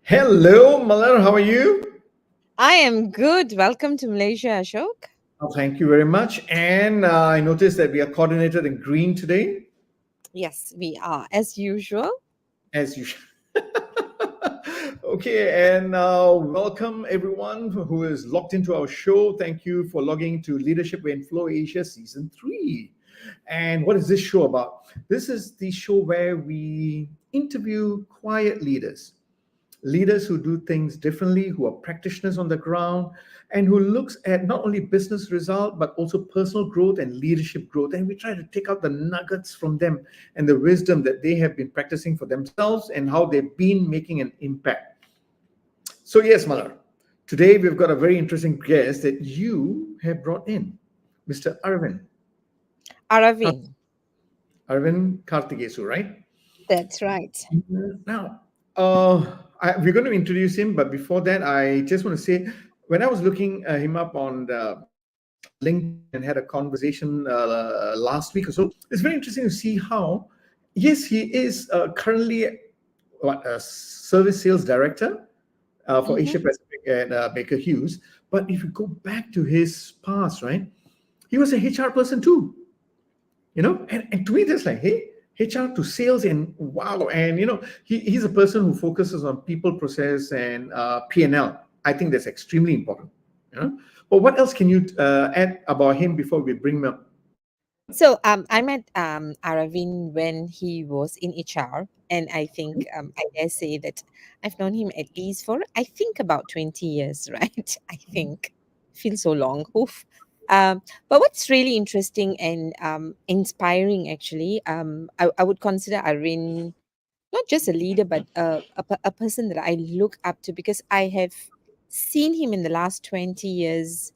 Hello, Malar. How are you? I am good. Welcome to Malaysia, Ashok. Oh, thank you very much. And I noticed that we are coordinated in green today, Yes, we are, as usual. as usual. Okay, and welcome everyone who is logged into our show. Thank you for logging to Leadership in Flow Asia Season 3. And what is this show about? This is the show where we interview quiet leaders who do things differently, who are practitioners on the ground, and who looks at not only business result but also personal growth and leadership growth. And we try to take out the nuggets from them and the wisdom that they have been practicing for themselves and how they've been making an impact. So yes, Malar, today we've got a very interesting guest that you have brought in, Mr. Aravind. Aravind Karthigesu, right? That's right. Now, we're going to introduce him, but before that, I just want to say, when I was looking him up on the LinkedIn and had a conversation last week or so, it's very interesting to see how, yes, he is currently a service sales director for Mm-hmm. Asia Pacific at Baker Hughes. But if you go back to his past, right, he was a HR person too, and to me that's like, hey, HR to sales, and wow. And he's a person who focuses on people, process, and P&L. I think that's extremely important. But what else can you add about him before we bring him up? So I met Aravind when he was in HR, and I think I dare say that I've known him at least for I think about 20 years, right? I think feels so long. Oof. But what's really interesting and inspiring, actually, I would consider Aravind not just a leader, but a person that I look up to because I have seen him in the last 20 years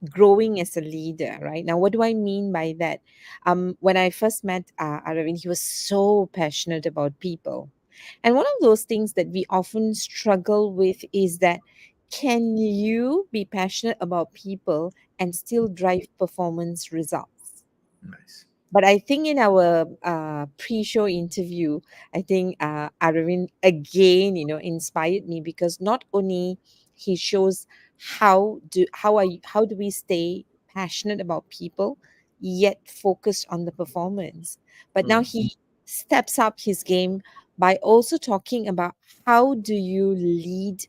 growing as a leader, right? Now, what do I mean by that? When I first met Aravind, he was so passionate about people. And one of those things that we often struggle with is that can you be passionate about people and still drive performance results? Nice. But I think in our pre-show interview, I think Aravind again, inspired me because not only he shows how do we stay passionate about people yet focused on the performance, but now Mm. he steps up his game by also talking about how do you lead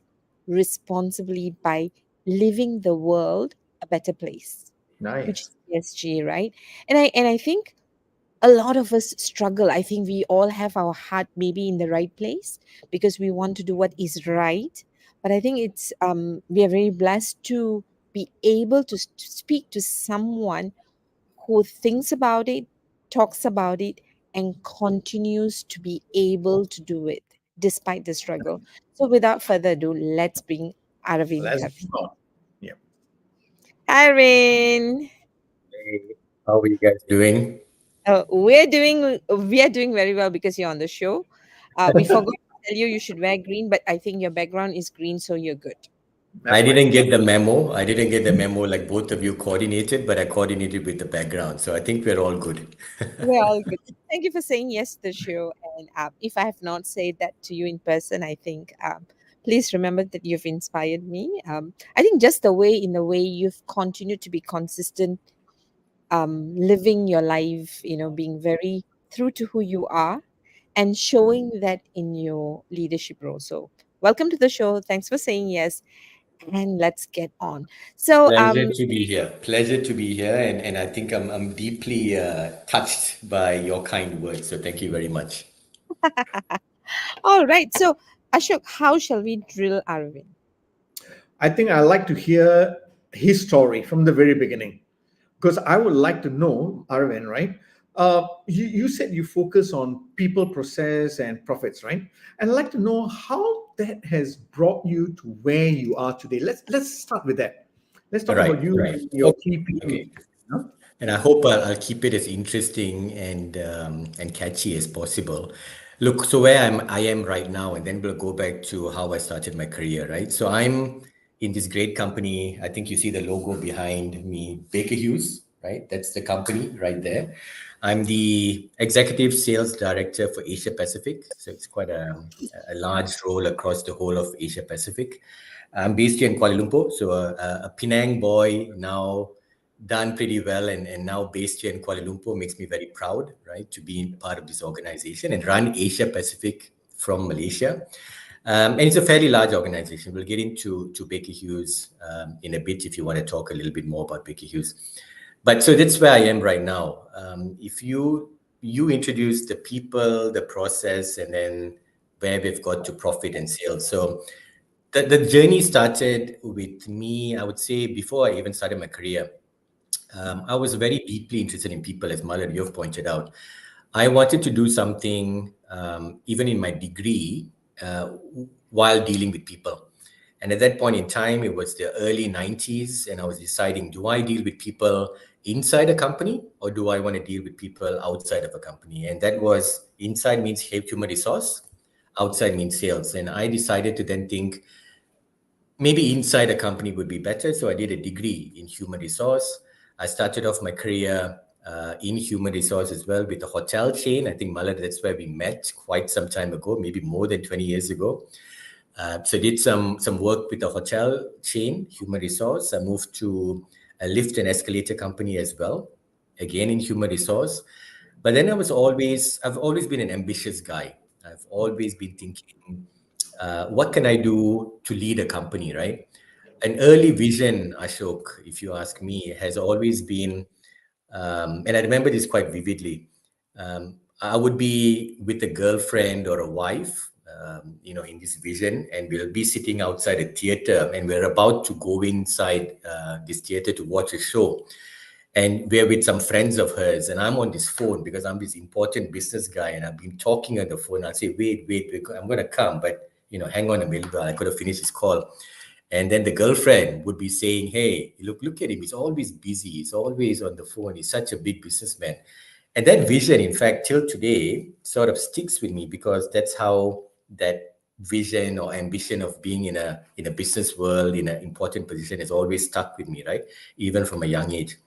responsibly by living the world a better place, which Nice. is ESG, right? And I think a lot of us struggle. I think we all have our heart maybe in the right place because we want to do what is right. But I think it's we are very blessed to be able to speak to someone who thinks about it, talks about it, and continues to be able to do it despite the struggle. So without further ado, let's bring Aravind Let's Karthi. go. Yeah. Aravind. Hey, how are you guys doing? We are doing very well because you're on the show. We forgot to tell you you should wear green, but I think your background is green, so you're good. I That's fine. didn't get the memo. I didn't get the memo like both of you coordinated, but I coordinated with the background. So I think we're all good. We're all good. Thank you for saying yes to the show. And if I have not said that to you in person, I think please remember that you've inspired me. I think just in the way you've continued to be consistent, living your life, being very true to who you are and showing that in your leadership role. So, welcome to the show. Thanks for saying yes. And let's get on. So, Pleasure to be here. Pleasure to be here. And I think I'm deeply touched by your kind words. So thank you very much. all right. So, Ashok, how shall we drill Arvind? I think I like to hear his story from the very beginning because I would like to know, Arvind, right? You said you focus on people, process, and profits, right? And I'd like to know how that has brought you to where you are today. Let's start with that. Let's talk about Right, you right. and your Okay, key people. okay. And I hope I'll keep it as interesting and catchy as possible. Look, so where I am right now, and then we'll go back to how I started my career, right? So I'm in this great company. I think you see the logo behind me, Baker Hughes, right? That's the company right there. I'm the Executive Sales Director for Asia Pacific. So it's quite a large role across the whole of Asia Pacific. I'm based here in Kuala Lumpur. So a Penang boy, now done pretty well, and now based here in Kuala Lumpur makes me very proud, right, to be part of this organization and run Asia Pacific from Malaysia. And it's a fairly large organization. We'll get into Baker Hughes in a bit if you want to talk a little bit more about Baker Hughes. But so that's where I am right now. If you introduce the people, the process, and then where we've got to profit and sales. So the journey started with me, I would say, before I even started my career. I was very deeply interested in people, as Malad, you've pointed out. I wanted to do something, even in my degree, while dealing with people. And at that point in time, it was the early 90s, and I was deciding, do I deal with people inside a company, or do I want to deal with people outside of a company? And that was, inside means human resource, outside means sales. And I decided to then think, maybe inside a company would be better. So I did a degree in human resource. I started off my career in human resource as well with a hotel chain. I think, Malad, that's where we met quite some time ago, maybe more than 20 years ago. So I did some work with a hotel chain, human resource. I moved to a lift and escalator company as well, again in human resource. But then I've always been an ambitious guy. I've always been thinking, what can I do to lead a company, right? An early vision, Ashok, if you ask me, has always been, and I remember this quite vividly. I would be with a girlfriend or a wife, in this vision, and we'll be sitting outside a theater, and we're about to go inside this theater to watch a show. And we're with some friends of hers, and I'm on this phone because I'm this important business guy, and I've been talking on the phone. I'll say, wait, I'm going to come, but hang on a minute, I could have finished this call. And then the girlfriend would be saying, hey, look at him. He's always busy. He's always on the phone. He's such a big businessman. And that vision, in fact, till today sort of sticks with me, because that's how that vision or ambition of being in a business world, in an important position, has always stuck with me, right? Even from a young age.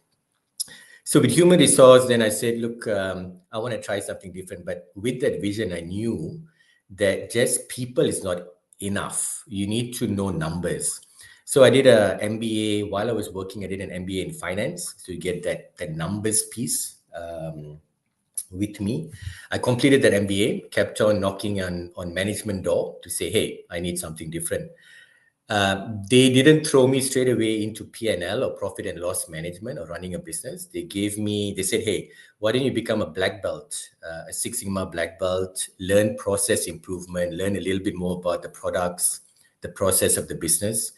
So with human resource, then I said, look, I want to try something different. But with that vision, I knew that just people is not enough. You need to know numbers. So I did an MBA. While I was working, I did an MBA in finance. So you get that numbers piece with me. I completed that MBA, kept on knocking on management door to say, hey, I need something different. They didn't throw me straight away into P&L or profit and loss management or running a business. They said, hey, why don't you become a black belt, a Six Sigma black belt, learn process improvement, learn a little bit more about the products, the process of the business.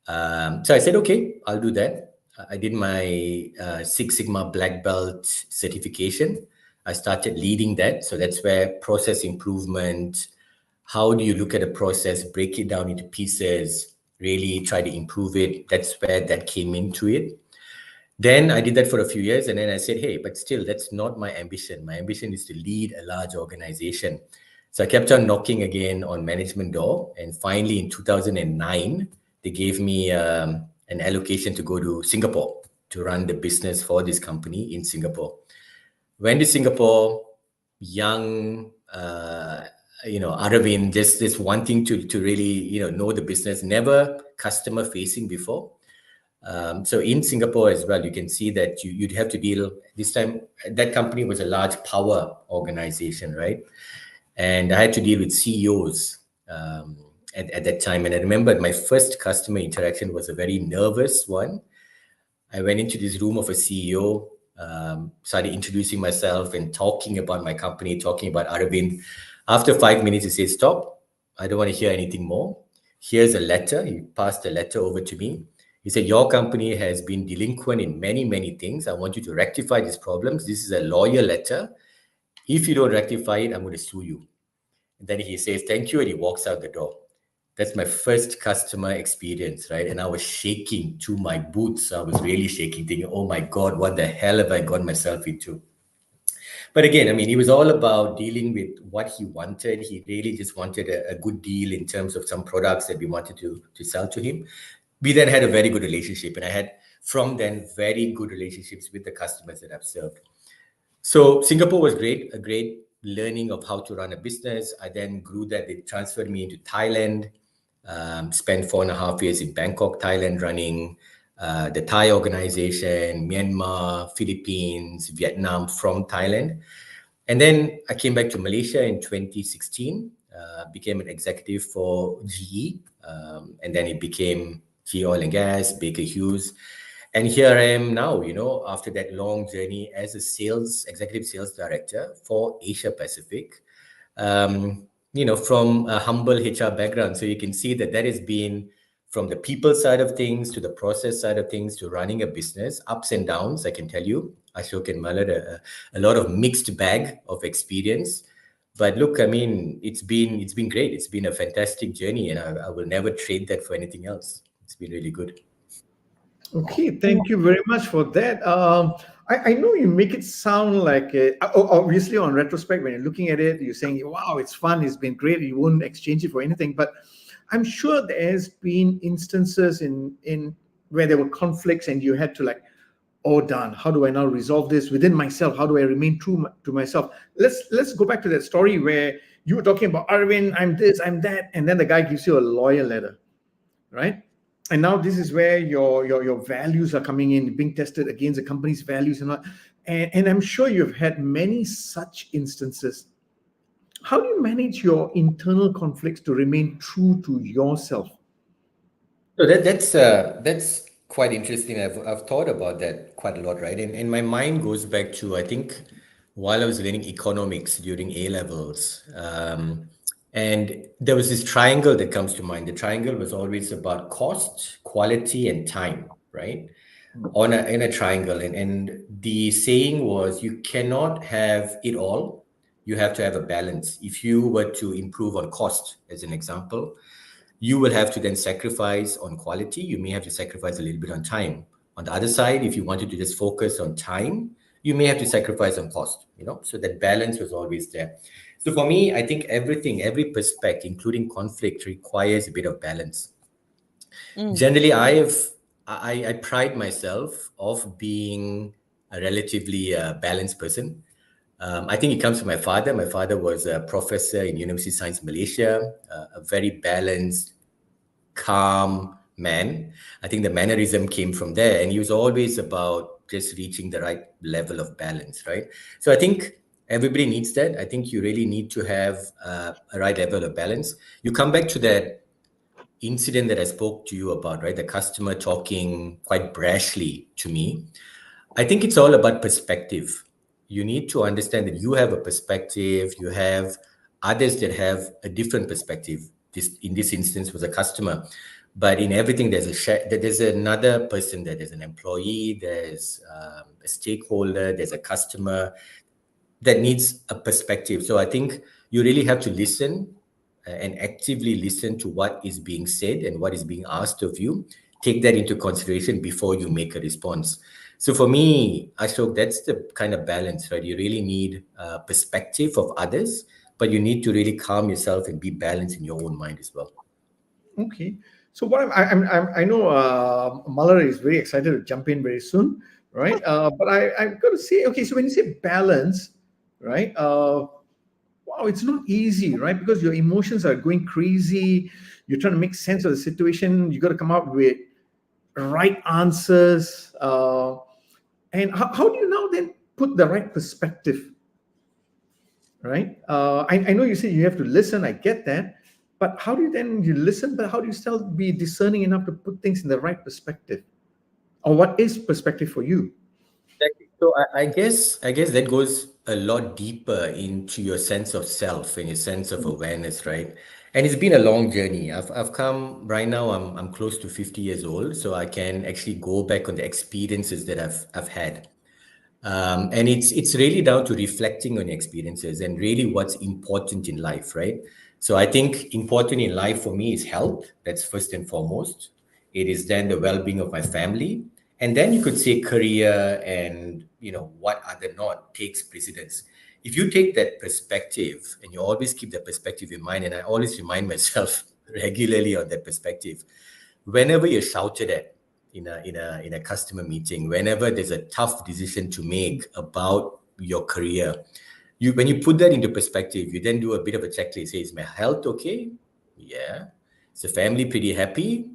So I said, okay, I'll do that. I did my Six Sigma black belt certification. I started leading that. So that's where process improvement, how do you look at a process, break it down into pieces, really try to improve it. That's where that came into it. Then I did that for a few years, and then I said, hey, but still, that's not my ambition. My ambition is to lead a large organization. So I kept on knocking again on management door. And finally, in 2009, they gave me an allocation to go to Singapore to run the business for this company in Singapore. Went to Singapore, young, Aravind, just wanting to really, know the business, never customer facing before. So in Singapore as well, you can see that you'd have to deal, this time, that company was a large power organization, right? And I had to deal with CEOs at that time. And I remember my first customer interaction was a very nervous one. I went into this room of a CEO, started introducing myself and talking about my company, talking about Aravind. After 5 minutes, he said, stop. I don't want to hear anything more. Here's a letter. He passed a letter over to me. He said, your company has been delinquent in many, many things. I want you to rectify these problems. This is a lawyer letter. If you don't rectify it, I'm going to sue you. And then he says, thank you. And he walks out the door. That's my first customer experience, right? And I was shaking to my boots. I was really shaking, thinking, oh my God, what the hell have I got myself into? But again, I mean, it was all about dealing with what he wanted. He really just wanted a good deal in terms of some products that we wanted to sell to him. We then had a very good relationship. And I had, from then, very good relationships with the customers that I've served. So Singapore was great, a great learning of how to run a business. I then grew that. They transferred me into Thailand, spent 4.5 years in Bangkok, Thailand, running the Thai organization, Myanmar, Philippines, Vietnam from Thailand. And then I came back to Malaysia in 2016, became an executive for GE, and then it became GE Oil and Gas, Baker Hughes. And here I am now, after that long journey as a executive sales director for Asia Pacific, from a humble HR background. So you can see that has been from the people side of things to the process side of things to running a business, ups and downs, I can tell you. Ashok and Malad, a lot of mixed bag of experience. But look, I mean, it's been great. It's been a fantastic journey, and I will never trade that for anything else. It's been really good. Okay, thank you very much for that. I know you make it sound like, obviously, on retrospect, when you're looking at it, you're saying, wow, it's fun, it's been great, you wouldn't exchange it for anything. But I'm sure there's been instances in where there were conflicts and you had to like, oh, darn, how do I now resolve this within myself? How do I remain true to myself? Let's go back to that story where you were talking about, Aravind, I'm this, I'm that, and then the guy gives you a lawyer letter, right? And now this is where your values are coming in, being tested against the company's values and not. And I'm sure you've had many such instances. How do you manage your internal conflicts to remain true to yourself? So that's quite interesting. I've thought about that quite a lot, right? And my mind goes back to, I think, while I was learning economics during A levels, and there was this triangle that comes to mind. The triangle was always about cost, quality, and time, right? In a triangle, and the saying was, you cannot have it all. You have to have a balance. If you were to improve on cost, as an example, you will have to then sacrifice on quality. You may have to sacrifice a little bit on time. On the other side, if you wanted to just focus on time, you may have to sacrifice on cost, so that balance was always there. So for me, I think every perspective, including conflict, requires a bit of balance. Generally, I pride myself of being a relatively balanced person. I think it comes from my father. My father was a professor in University of Science Malaysia, a very balanced, calm man. I think the mannerism came from there, and he was always about just reaching the right level of balance, right? So I think everybody needs that. I think you really need to have a right level of balance. You come back to that incident that I spoke to you about, right? The customer talking quite brashly to me. I think it's all about perspective. You need to understand that you have a perspective, you have others that have a different perspective. This, in this instance, was a customer, but in everything there's another person, there's an employee, there's a stakeholder, there's a customer that needs a perspective. So I think you really have to listen and actively listen to what is being said and what is being asked of you. Take that into consideration before you make a response. So for me, Ashok, that's the kind of balance, right? You really need a perspective of others, but you need to really calm yourself and be balanced in your own mind as well. Okay. So what I know Mallory is very excited to jump in very soon, right? But I've got to say, okay, so when you say balance, right? Wow, it's not easy, right? Because your emotions are going crazy. You're trying to make sense of the situation. You got to come up with right answers. And how do you now then put the right perspective, right? I know you say you have to listen. I get that. But how do you listen, but how do you still be discerning enough to put things in the right perspective? Or what is perspective for you? So I guess that goes a lot deeper into your sense of self and your sense of awareness, right? And it's been a long journey. I've come right now. I'm close to 50 years old, so I can actually go back on the experiences that I've had, and it's really down to reflecting on your experiences and really what's important in life, right? So I think important in life for me is health. That's first and foremost. It is then the well-being of my family. And then you could say career and, what other not takes precedence. If you take that perspective and you always keep that perspective in mind, and I always remind myself regularly on that perspective, whenever you're shouted at in a customer meeting, whenever there's a tough decision to make about your career. When you put that into perspective, you then do a bit of a checklist. Say, is my health okay? Yeah. Is the family pretty happy?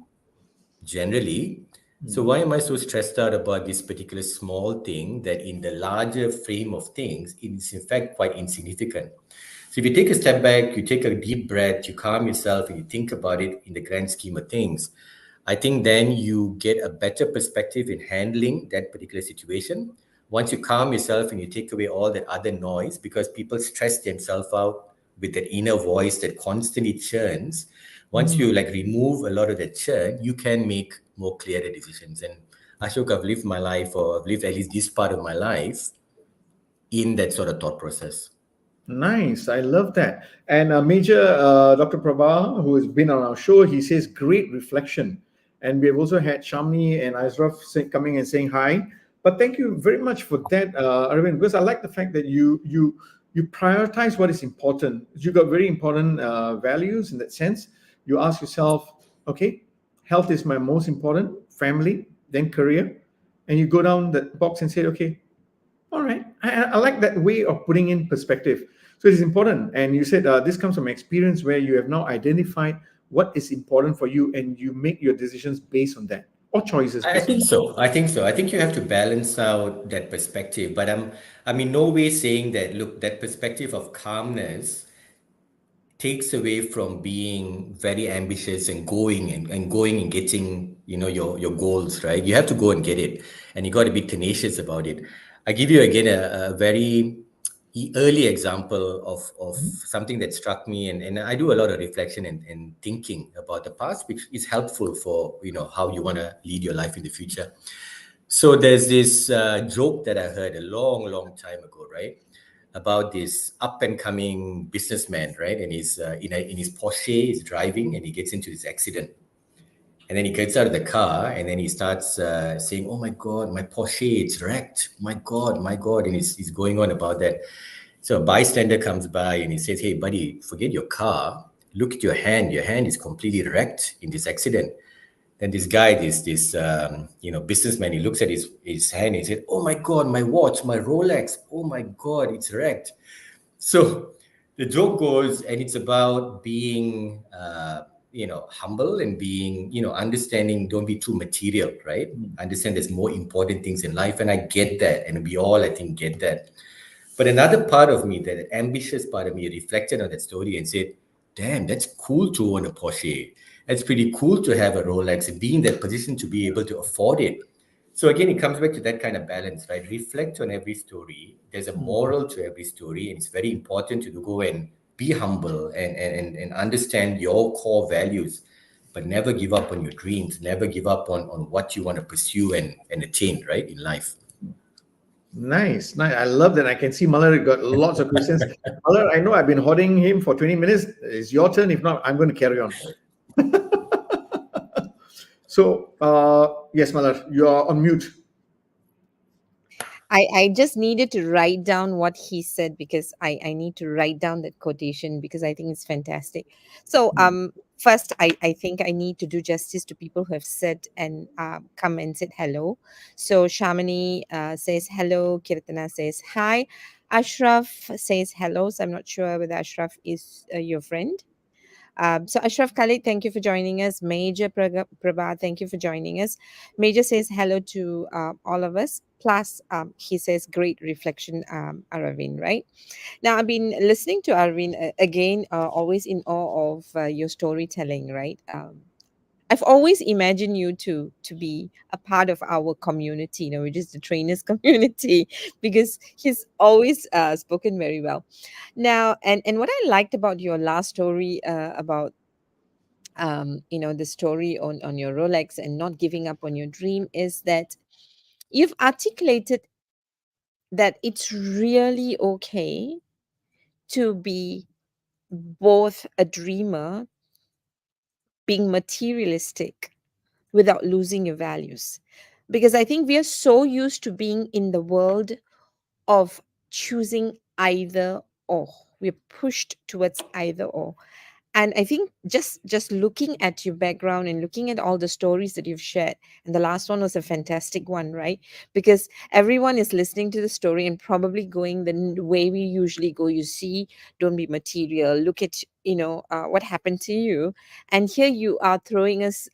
Generally. So why am I so stressed out about this particular small thing that in the larger frame of things, it is in fact quite insignificant? So if you take a step back, you take a deep breath, you calm yourself and you think about it in the grand scheme of things, I think then you get a better perspective in handling that particular situation. Once you calm yourself and you take away all that other noise, because people stress themselves out with that inner voice that constantly churns. Once you like remove a lot of that churn, you can make more clearer decisions. And Ashok, I've lived my life, or I've lived at least this part of my life in that sort of thought process. Nice. I love that. And Major Dr. Prabha, who has been on our show, he says great reflection. And we have also had Shamni and Ashraf coming and saying hi. But thank you very much for that, Aravind, because I like the fact that you prioritize what is important. You got very important values in that sense. You ask yourself, okay, health is my most important, family, then career, and you go down that box and say, okay, all right. I like that way of putting in perspective. So it is important. And you said this comes from experience where you have now identified what is important for you and you make your decisions based on that or choices I based on think that. so. I think so. I think you have to balance out that perspective. But I'm in no way saying that, look, that perspective of calmness takes away from being very ambitious and going and getting, your goals, right? You have to go and get it, and you got to be tenacious about it. I give you again a very early example of something that struck me, and I do a lot of reflection and thinking about the past, which is helpful for how you want to lead your life in the future. So there's this joke that I heard a long time ago, right? About this up and coming businessman, right? And he's in his Porsche, he's driving, and he gets into this accident. And then he gets out of the car, and then he starts saying, "Oh my God, my Porsche, it's wrecked. My God," and he's going on about that. So a bystander comes by and he says, "Hey, buddy, forget your car. Look at your hand. Your hand is completely wrecked in this accident." Then this guy, this businessman, he looks at his hand and he said, "Oh my God, my watch, my Rolex. Oh my God, it's wrecked." So the joke goes, and it's about being, humble and being, understanding. Don't be too material, right? Understand there's more important things in life, and I get that, and we all, I think, get that. But another part of me, that ambitious part of me, reflected on that story and said, "Damn, that's cool to own a Porsche. That's pretty cool to have a Rolex and be in that position to be able to afford it." So again, it comes back to that kind of balance, right? Reflect on every story. There's a moral to every story, and it's very important to go and be humble and understand your core values, but never give up on your dreams, never give up on what you want to pursue and attain, right, in life. Nice, nice. I love that. I can see Malar got lots of questions. Malar, I know I've been holding him for 20 minutes. It's your turn. If not, I'm going to carry on. So, yes, Malar, you are on mute. I just needed to write down what he said because I need to write down that quotation because I think it's fantastic. So first I think I need to do justice to people who have said and come and said hello. So Shamini says hello, Kirtana says hi, Ashraf says hello. So I'm not sure whether Ashraf is your friend. So Ashraf Khalid, thank you for joining us. Major Prabha, thank you for joining us. Major says hello to all of us. Plus, he says great reflection, Aravind, right? Now, I've been listening to Aravind again, always in awe of your storytelling, right? I've always imagined you to be a part of our community, which is the trainers community, because he's always spoken very well. Now, and what I liked about your last story about the story on your Rolex and not giving up on your dream is that you've articulated that it's really okay to be both a dreamer, being materialistic without losing your values. Because I think we are so used to being in the world of choosing either or. We're pushed towards either or. And I think just looking at your background and looking at all the stories that you've shared, and the last one was a fantastic one, right? Because everyone is listening to the story and probably going the way we usually go. You see, don't be material. Look at what happened to you, and here you are throwing us,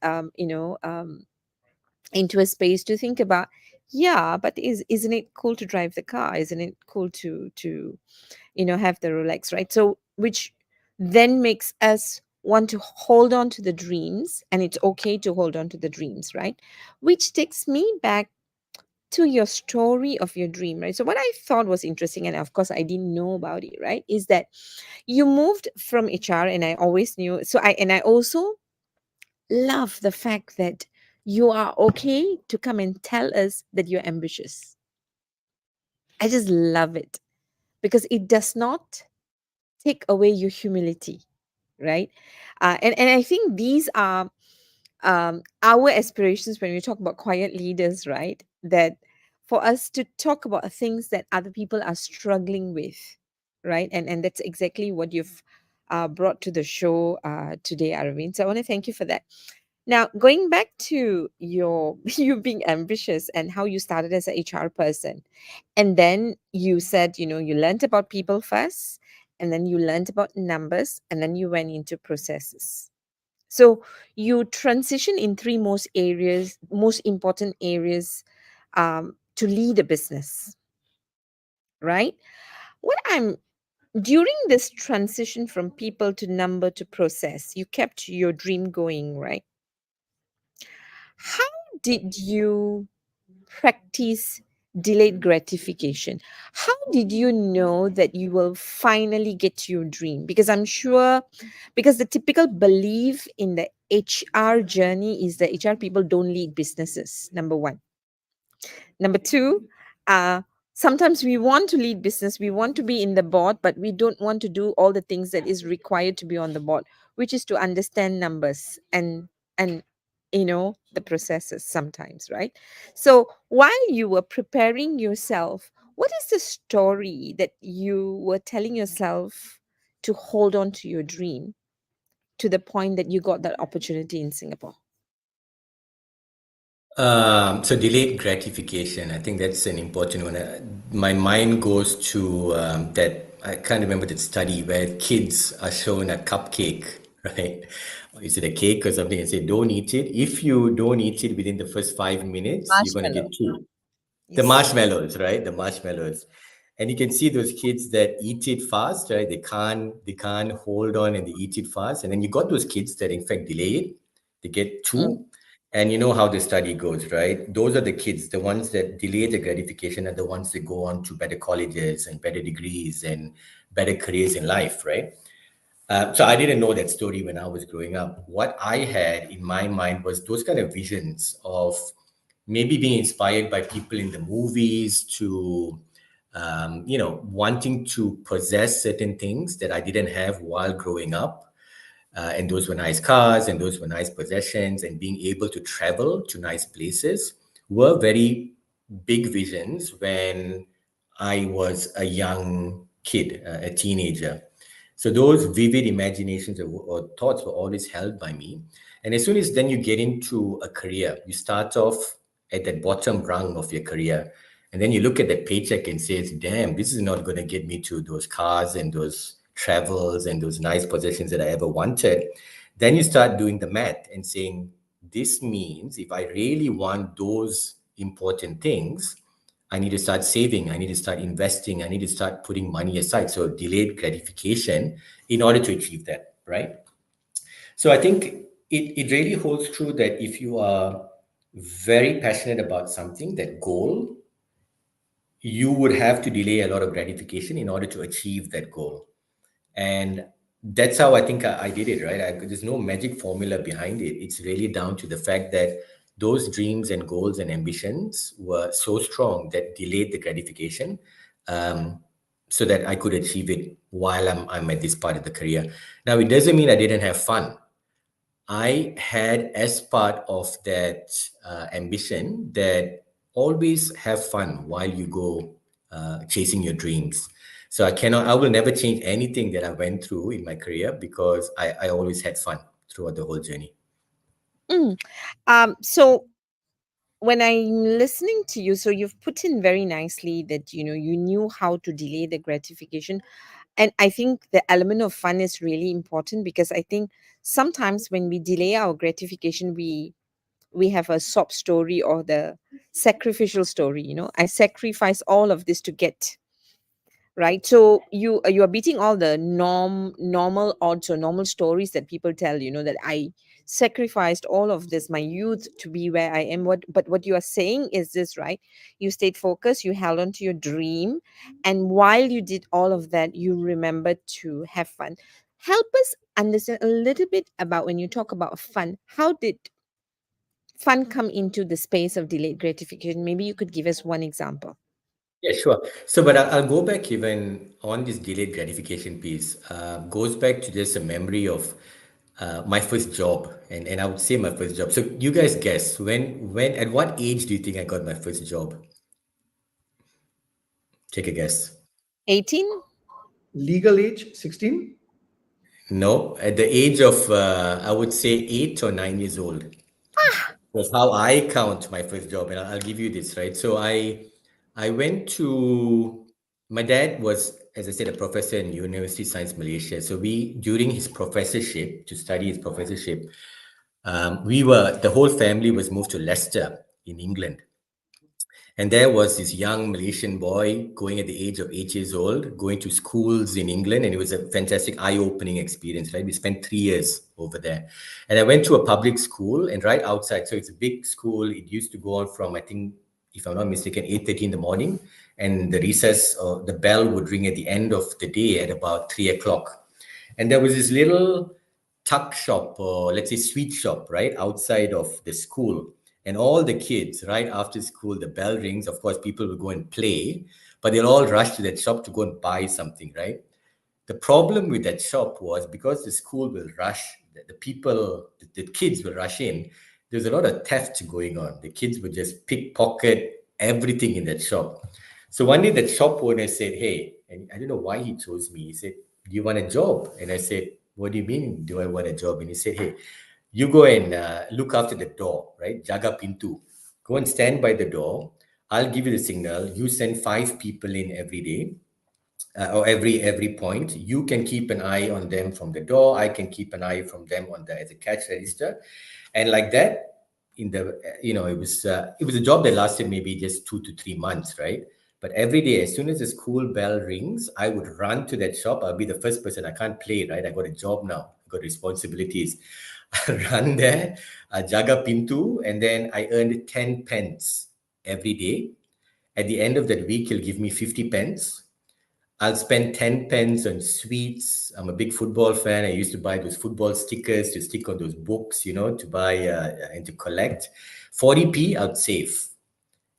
into a space to think about. Yeah, but isn't it cool to drive the car? Isn't it cool to have the Rolex, right? So which then makes us want to hold on to the dreams, and it's okay to hold on to the dreams, right? Which takes me back to your story of your dream, right? So what I thought was interesting, and of course I didn't know about it, right, is that you moved from HR, and I always knew. I also love the fact that you are okay to come and tell us that you're ambitious. I just love it because it does not take away your humility, right? And I think these are our aspirations when we talk about quiet leaders, right? That for us to talk about things that other people are struggling with, right? And that's exactly what you've brought to the show today, Aravind. So I want to thank you for that. Now, going back to your you being ambitious and how you started as a HR person, and then you said, you learned about people first, and then you learned about numbers, and then you went into processes. So you transition in three most important areas to lead a business, right? What I'm During this transition from people to number to process, you kept your dream going, right? How did you practice delayed gratification? How did you know that you will finally get your dream? Because I'm sure, because the typical belief in the HR journey is that HR people don't lead businesses, number one. Number two, uh, sometimes we want to lead business, we want to be in the board, but we don't want to do all the things that is required to be on the board, which is to understand numbers and the processes sometimes, right? So while you were preparing yourself, what is the story that you were telling yourself to hold on to your dream to the point that you got that opportunity in Singapore? So delayed gratification, I think that's an important one. My mind goes to that, I can't remember the study where kids are shown a cupcake, right? Or is it a cake or something, and say, don't eat it. If you don't eat it within the first 5 minutes, you're going to Marshmallow. get two. The Yes. marshmallows, right? The marshmallows. And you can see those kids that eat it fast, right? They can't hold on and they eat it fast. And then you got those kids that in fact delay it. They get Mm. two. And you know how the study goes, right? Those are the kids, the ones that delay the gratification are the ones that go on to better colleges and better degrees and better careers in life, right? So I didn't know that story when I was growing up. What I had in my mind was those kind of visions of maybe being inspired by people in the movies to, wanting to possess certain things that I didn't have while growing up. And those were nice cars and those were nice possessions, and being able to travel to nice places were very big visions when I was a young kid, a teenager. So those vivid imaginations or thoughts were always held by me. And as soon as then you get into a career, you start off at that bottom rung of your career. And then you look at that paycheck and says, damn, this is not going to get me to those cars and those travels and those nice possessions that I ever wanted. Then you start doing the math and saying, this means if I really want those important things, I need to start saving, I need to start investing, I need to start putting money aside. So delayed gratification in order to achieve that, right? So I think it really holds true that if you are very passionate about something, that goal, you would have to delay a lot of gratification in order to achieve that goal. And that's how I think I did it, right? There's no magic formula behind it. It's really down to the fact that those dreams and goals and ambitions were so strong that delayed the gratification, um, so that I could achieve it while I'm at this part of the career. Now, it doesn't mean I didn't have fun. I had, as part of that ambition, that always have fun while you go chasing your dreams. So I will never change anything that I went through in my career because I always had fun throughout the whole journey. Mm. So when I'm listening to you, so you've put in very nicely that you knew how to delay the gratification, and I think the element of fun is really important, because I think sometimes when we delay our gratification, we have a sob story or the sacrificial story. I sacrifice all of this to get right. So you are beating all the normal odds or normal stories that people tell, that I sacrificed all of this, my youth, to be where I am. What you are saying is this, right? You stayed focused, you held on to your dream, and while you did all of that, you remembered to have fun. Help us understand a little bit about, when you talk about fun, how did fun come into the space of delayed gratification? Maybe you could give us one example. Yeah, sure. So, but I'll go back even on this delayed gratification piece. Goes back to just a memory of my first job, and I would say my first job. So, you guys guess at what age do you think I got my first job? Take a guess. 18. Legal age 16? No, at the age of I would say 8 or 9 years old. Was how I count my first job, and I'll give you this, right? So I went to my dad was, as I said, a professor in University of Science Malaysia. So we during his professorship to study his professorship, we were the whole family was moved to Leicester in England. And there was this young Malaysian boy going at the age of 8 years old, going to schools in England. And it was a fantastic, eye opening experience, right? We spent 3 years over there. And I went to a public school and right outside. So it's a big school. It used to go on from, I think, if I'm not mistaken, 8:30 in the morning. And the recess or the bell would ring at the end of the day at about 3 o'clock. And there was this little tuck shop, or let's say sweet shop, right outside of the school. And all the kids, right after school, the bell rings. Of course, people will go and play, but they'll all rush to that shop to go and buy something, right? The problem with that shop was because the school will rush, the people, the kids will rush in. There's a lot of theft going on. The kids would just pickpocket everything in that shop. So one day that shop owner said, "Hey," and I don't know why he chose me. He said, "Do you want a job?" And I said, "What do you mean, do I want a job?" And he said, "Hey, you go and look after the door, right? Jaga pintu. Go and stand by the door. I'll give you the signal. You send 5 people in every day, or every point. You can keep an eye on them from the door. I can keep an eye from them on the as a cash register, and like that. In the it was a job that lasted maybe just 2 to 3 months, right? But every day, as soon as the school bell rings, I would run to that shop. I'll be the first person. I can't play, right? I got a job now. I got responsibilities. I run there, jaga pintu, and then I earned 10 pence every day. At the end of that week, he'll give me 50 pence. I'll spend 10 pence on sweets. I'm a big football fan. I used to buy those football stickers to stick on those books, to buy and to collect. 40p, I'd save.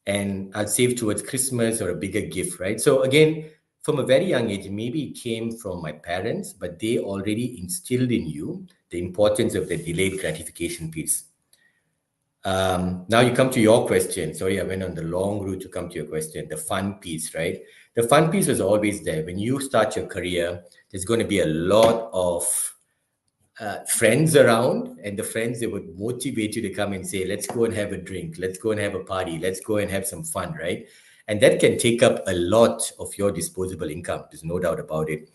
And I'd save towards Christmas or a bigger gift, right? So again, from a very young age, maybe it came from my parents, but they already instilled in you the importance of the delayed gratification piece. Now you come to your question. Sorry, I went on the long route to come to your question, the fun piece, right? The fun piece was always there. When you start your career, there's going to be a lot of friends around, and the friends, they would motivate you to come and say, let's go and have a drink, let's go and have a party, let's go and have some fun, right? And that can take up a lot of your disposable income. There's no doubt about it.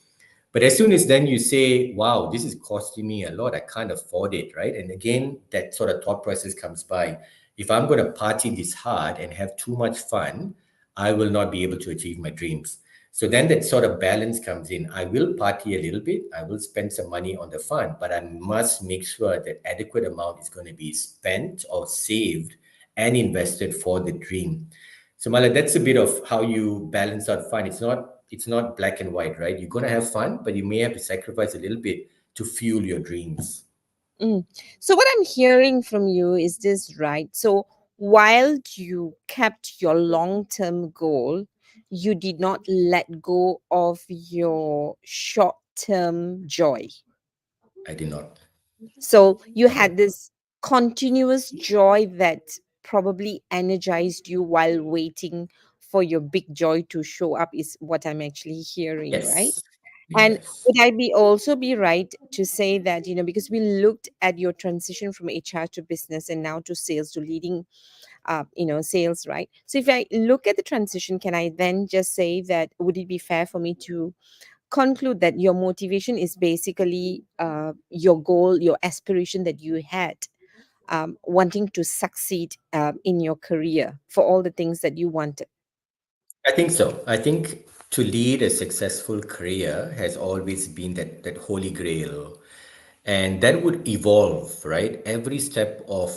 But as soon as then you say, wow, this is costing me a lot, I can't afford it, right? And again, that sort of thought process comes by. If I'm going to party this hard and have too much fun, I will not be able to achieve my dreams. So then that sort of balance comes in. I will party a little bit, I will spend some money on the fun, but I must make sure that adequate amount is going to be spent or saved and invested for the dream. So Mala, that's a bit of how you balance out fun. It's not black and white, right? You're gonna have fun, but you may have to sacrifice a little bit to fuel your dreams. Mm. So what I'm hearing from you is this, right? So while you kept your long-term goal, you did not let go of your short-term joy. I did not. So you had this continuous joy that probably energized you while waiting for your big joy to show up, is what I'm actually hearing, right? Yes. And Yes. would I be also be right to say that, because we looked at your transition from HR to business and now to sales, to leading sales, right? So if I look at the transition, can I then just say that, would it be fair for me to conclude that your motivation is basically your goal, your aspiration that you had, wanting to succeed in your career for all the things that you wanted? I think so. I think to lead a successful career has always been that holy grail. And that would evolve, right? Every step of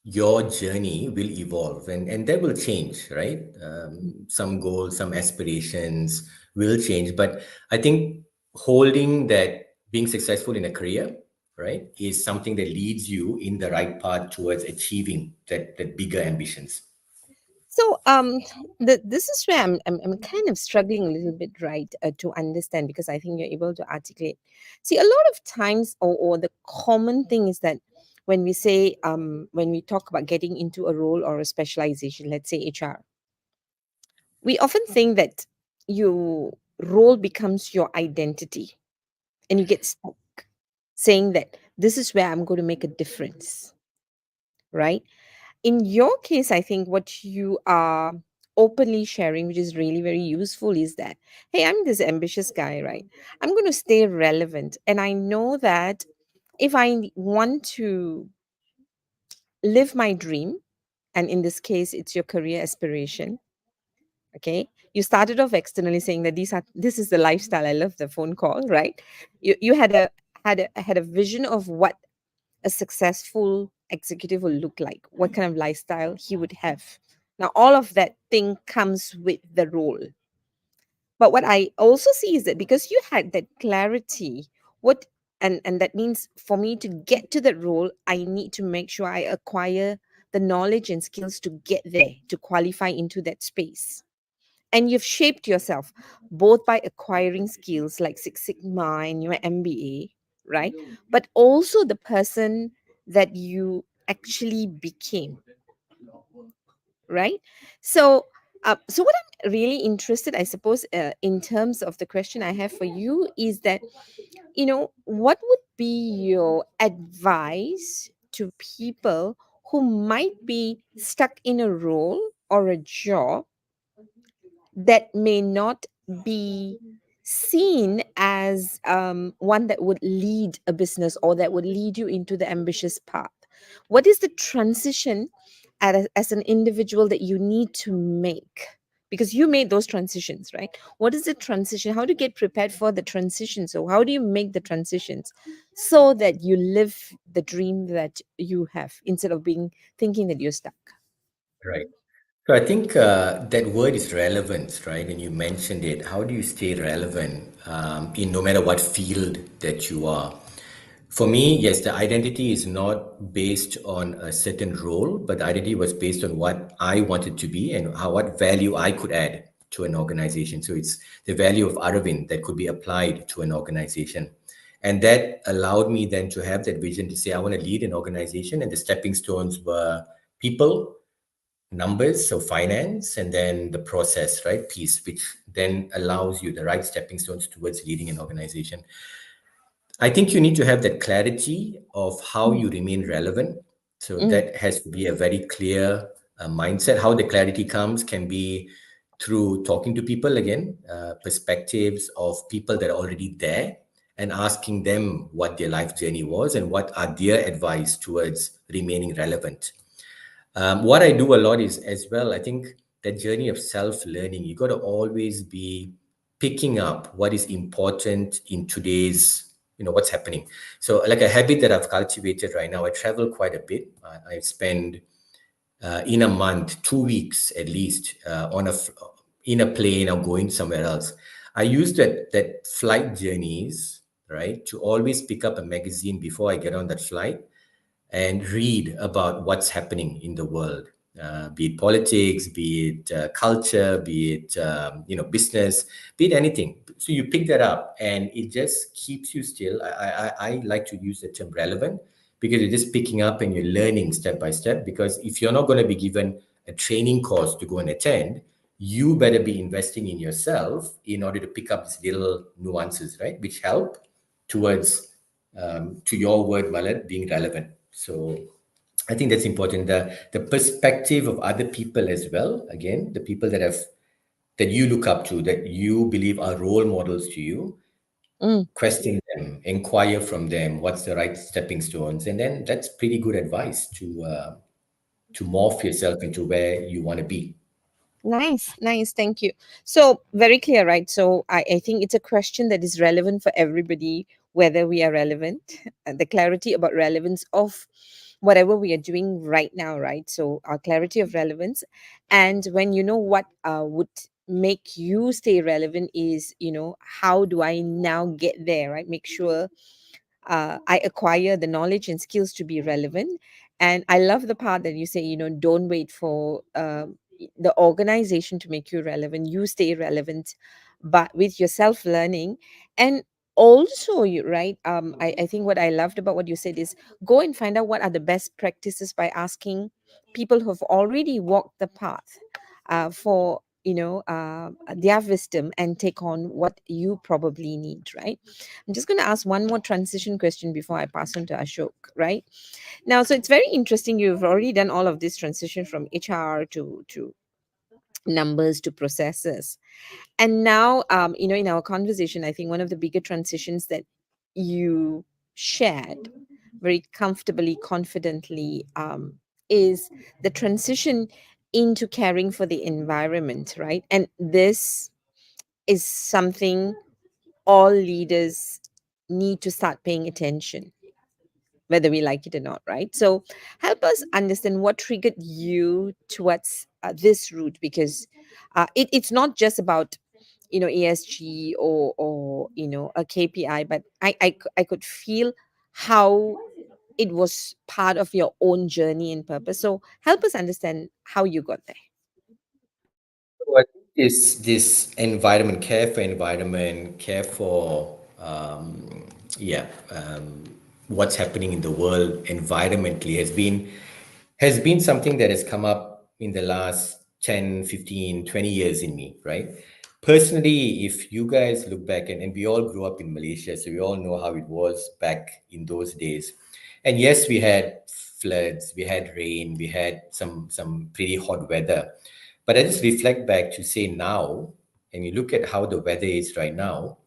your journey will evolve and that will change, right? Some goals, some aspirations will change. But I think holding that being successful in a career, right, is something that leads you in the right path towards achieving that bigger ambitions. So, this is where I'm kind of struggling a little bit, right, to understand, because I think you're able to articulate. See, a lot of times, or the common thing is that when we say, when we talk about getting into a role or a specialization, let's say HR, we often think that your role becomes your identity, and you get stuck saying that this is where I'm going to make a difference, right? In your case, I think what you are openly sharing, which is really very useful, is that, hey, I'm this ambitious guy, right? I'm going to stay relevant. And I know that if I want to live my dream, and in this case, it's your career aspiration, okay? You started off externally saying that this is the lifestyle. I love the phone call, right? You had a vision of what a successful executive will look like, what kind of lifestyle he would have. Now, all of that thing comes with the role. But what I also see is that because you had that clarity, what and that means for me to get to that role, I need to make sure I acquire the knowledge and skills to get there, to qualify into that space. And you've shaped yourself both by acquiring skills like Six Sigma and your MBA, right? But also the person that you actually became, right? So, so what I'm really interested, I suppose, in terms of the question I have for you is that, what would be your advice to people who might be stuck in a role or a job that may not be seen as one that would lead a business or that would lead you into the ambitious path? What is the transition as an individual that you need to make? Because you made those transitions, right? What is the transition? How to get prepared for the transition? So, how do you make the transitions so that you live the dream that you have instead of being thinking that you're stuck? Right. So I think that word is relevance, right? And you mentioned it. How do you stay relevant in no matter what field that you are? For me, yes, the identity is not based on a certain role, but the identity was based on what I wanted to be and what value I could add to an organization. So it's the value of Aravind that could be applied to an organization. And that allowed me then to have that vision to say, I want to lead an organization. And the stepping stones were people, numbers, so finance, and then the process, right, piece, which then allows you the right stepping stones towards leading an organization. I think you need to have that clarity of how you remain relevant. So Mm, that has to be a very clear mindset. How the clarity comes can be through talking to people again, perspectives of people that are already there, and asking them what their life journey was and what are their advice towards remaining relevant. What I do a lot is as well, I think that journey of self-learning, you got to always be picking up what is important in today's, what's happening. So like a habit that I've cultivated right now, I travel quite a bit. I spend in a month, 2 weeks at least in a plane or going somewhere else. I use that flight journeys, right, to always pick up a magazine before I get on that flight and read about what's happening in the world, be it politics, be it culture, be it business, be it anything. So you pick that up, and it just keeps you still. I like to use the term relevant because you're just picking up and you're learning step by step. Because if you're not going to be given a training course to go and attend, you better be investing in yourself in order to pick up these little nuances, right? Which help towards, to your word, Malad, being relevant. So I think that's important. The perspective of other people as well. Again, the people that you look up to, that you believe are role models to you, Mm. question them, inquire from them, what's the right stepping stones, and then that's pretty good advice to morph yourself into where you want to be. Nice, nice. Thank you. So, very clear, right? So, I think it's a question that is relevant for everybody, whether we are relevant, the clarity about relevance of whatever we are doing right now, right? So, our clarity of relevance. And when you know what would make you stay relevant is, how do I now get there, right? Make sure I acquire the knowledge and skills to be relevant. And I love the part that you say, don't wait for the organization to make you relevant. You stay relevant, but with your self learning. And also, right? I think what I loved about what you said is go and find out what are the best practices by asking people who have already walked the path for their wisdom and take on what you probably need, right? I'm just going to ask one more transition question before I pass on to Ashok, right? Now, so it's very interesting. You've already done all of this transition from HR to numbers to processes. And now, in our conversation, I think one of the bigger transitions that you shared very comfortably, confidently, is the transition into caring for the environment, right? And this is something all leaders need to start paying attention, whether we like it or not, right? So help us understand what triggered you towards this route, because it's not just about ESG or a KPI, but I could feel how it was part of your own journey and purpose. So help us understand how you got there. So I think this environment, care for what's happening in the world environmentally has been something that has come up in the last 10, 15, 20 years in me, right? Personally, if you guys look back, and we all grew up in Malaysia, so we all know how it was back in those days. And yes, we had floods, we had rain, we had some pretty hot weather. But I just reflect back to say now, and you look at how the weather is right now,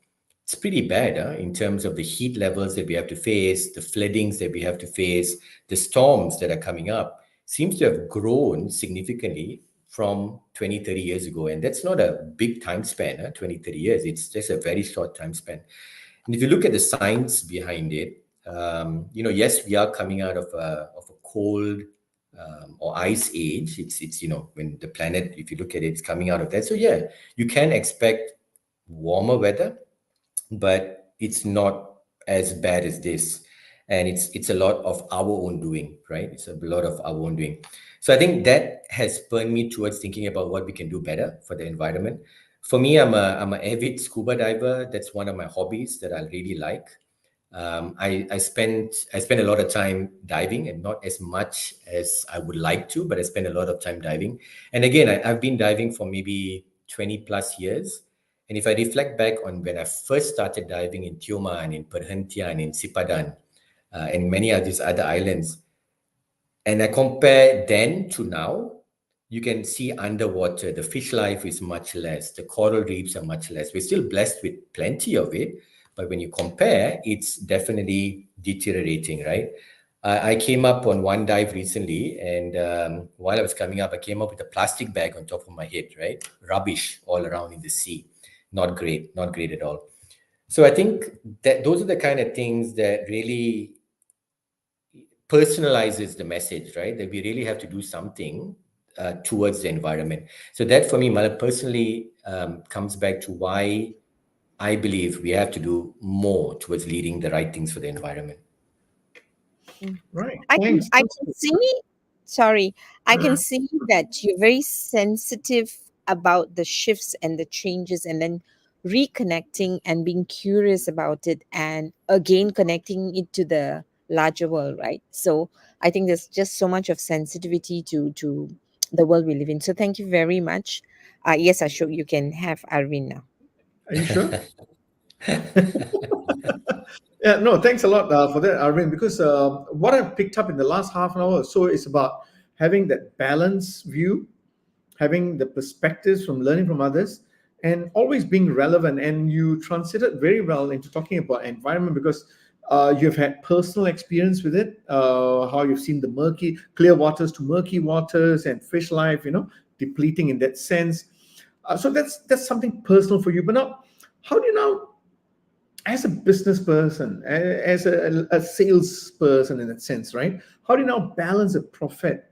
it's pretty bad, in terms of the heat levels that we have to face, the floodings that we have to face, the storms that are coming up. Seems to have grown significantly from 20, 30 years ago. And that's not a big time span, 20, 30 years. It's just a very short time span. And if you look at the science behind it, yes, we are coming out of a cold or ice age. It's when the planet, if you look at it, it's coming out of that. So yeah, you can expect warmer weather, but it's not as bad as this. And it's a lot of our own doing, right? It's a lot of our own doing. So I think that has spurred me towards thinking about what we can do better for the environment. For me, I'm an avid scuba diver. That's one of my hobbies that I really like. I spend a lot of time diving, and not as much as I would like to, but I spend a lot of time diving. And again, I've been diving for maybe 20 plus years. And if I reflect back on when I first started diving in Tioman, in Perhentian, in Sipadan, and many of these other islands, and I compare then to now, you can see underwater, the fish life is much less, the coral reefs are much less. We're still blessed with plenty of it, but when you compare, it's definitely deteriorating, right? I came up on one dive recently, and while I was coming up, I came up with a plastic bag on top of my head, right? Rubbish all around in the sea. Not great, not great at all. So I think that those are the kind of things that really personalizes the message, right? That we really have to do something towards the environment. So that for me, Mala, personally comes back to why I believe we have to do more towards leading the right things for the environment. Right. I can Thanks. I That's can good. see sorry, I can see that you're very sensitive about the shifts and the changes, and then reconnecting and being curious about it, and again connecting it to the larger world, right? So I think there's just so much of sensitivity to the world we live in. So thank you very much. Yes, Ashok, you can have Arvind now. Are you sure? Yeah, no, thanks a lot for that, Arvind, because what I've picked up in the last half an hour or so is about having that balanced view, having the perspectives from learning from others, and always being relevant. And you transited very well into talking about environment because you've had personal experience with it, how you've seen the clear waters to murky waters and fish life, depleting in that sense. So that's something personal for you. But now, how do you now, as a business person, as a salesperson in that sense, right? How do you now balance a profit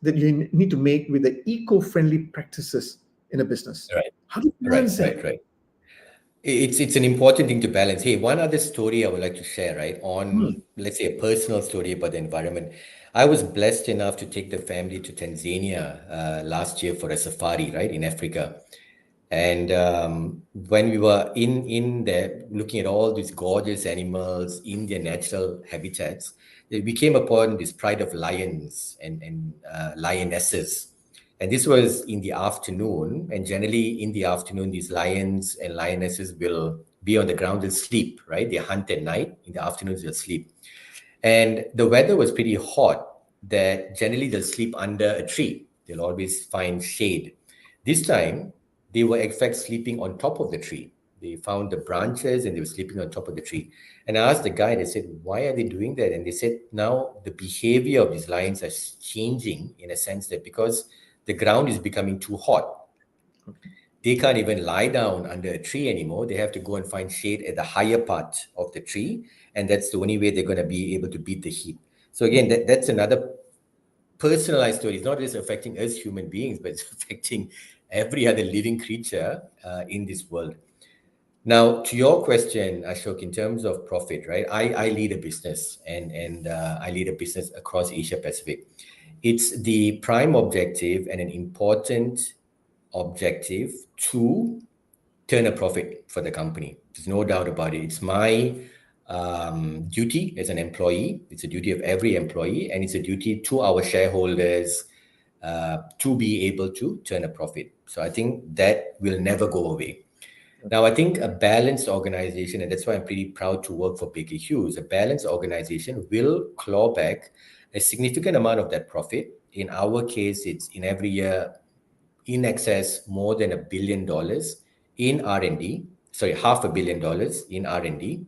that you need to make with the eco-friendly practices in a business? Right, How do you balance that? right. It's an important thing to balance. Hey, one other story I would like to share, right? Hmm. On, let's say, a personal story about the environment. I was blessed enough to take the family to Tanzania last year for a safari, right, in Africa. And when we were in there looking at all these gorgeous animals in their natural habitats, we came upon this pride of lions and lionesses. And this was in the afternoon. And generally in the afternoon, these lions and lionesses will be on the ground, they'll sleep, right? They hunt at night. In the afternoons, they'll sleep. And the weather was pretty hot that generally they'll sleep under a tree. They'll always find shade. This time, they were in fact sleeping on top of the tree. They found the branches and they were sleeping on top of the tree. And I asked the guide, I said, why are they doing that? And they said, now the behavior of these lions is changing in a sense that because the ground is becoming too hot, they can't even lie down under a tree anymore. They have to go and find shade at the higher part of the tree. And that's the only way they're going to be able to beat the heat. So again, that's another personalized story. It's not just affecting us human beings, but it's affecting every other living creature in this world. Now, to your question, Ashok, in terms of profit, right? I lead a business and I lead a business across Asia Pacific. It's the prime objective and an important objective to turn a profit for the company. There's no doubt about it. It's my duty as an employee. It's a duty of every employee, and it's a duty to our shareholders to be able to turn a profit. So I think that will never go away. Now, I think a balanced organization, and that's why I'm pretty proud to work for Baker Hughes, a balanced organization will claw back a significant amount of that profit. In our case, it's in every year in excess more than $1 billion in R&D, sorry, $500 million in R&D,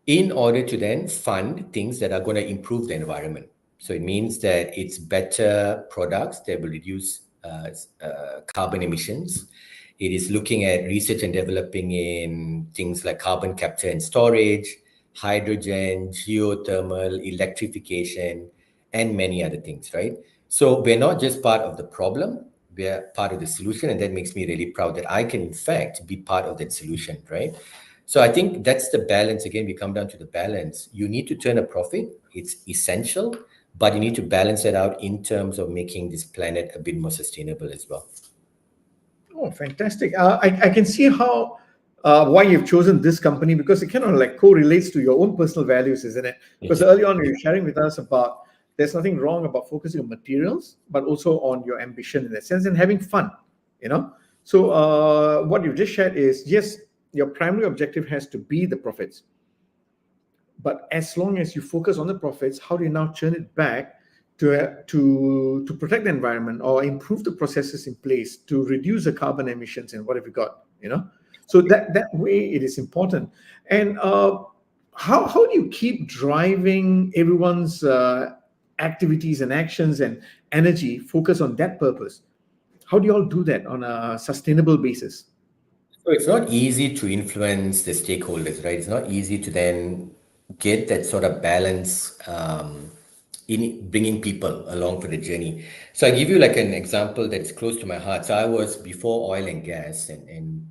in order to then fund things that are going to improve the environment. So it means that it's better products that will reduce carbon emissions. It is looking at research and developing in things like carbon capture and storage, hydrogen, geothermal, electrification, and many other things, right? So we're not just part of the problem, we're part of the solution. And that makes me really proud that I can, in fact, be part of that solution, right? So I think that's the balance. Again, we come down to the balance. You need to turn a profit. It's essential, but you need to balance it out in terms of making this planet a bit more sustainable as well. Oh, fantastic. I can see how why you've chosen this company because it kind of like correlates to your own personal values, isn't it? Because early on you were sharing with us about there's nothing wrong about focusing on materials, but also on your ambition in that sense and having fun, you know? So what you've just shared is, yes, your primary objective has to be the profits. But as long as you focus on the profits, how do you now turn it back to protect the environment or improve the processes in place to reduce the carbon emissions and what have you got, you know? So that way it is important. And how do you keep driving everyone's activities and actions and energy focus on that purpose? How do you all do that on a sustainable basis? So it's not easy to influence the stakeholders, right? It's not easy to then get that sort of balance in bringing people along for the journey. So I give you like an example that's close to my heart. So I was before oil and gas, and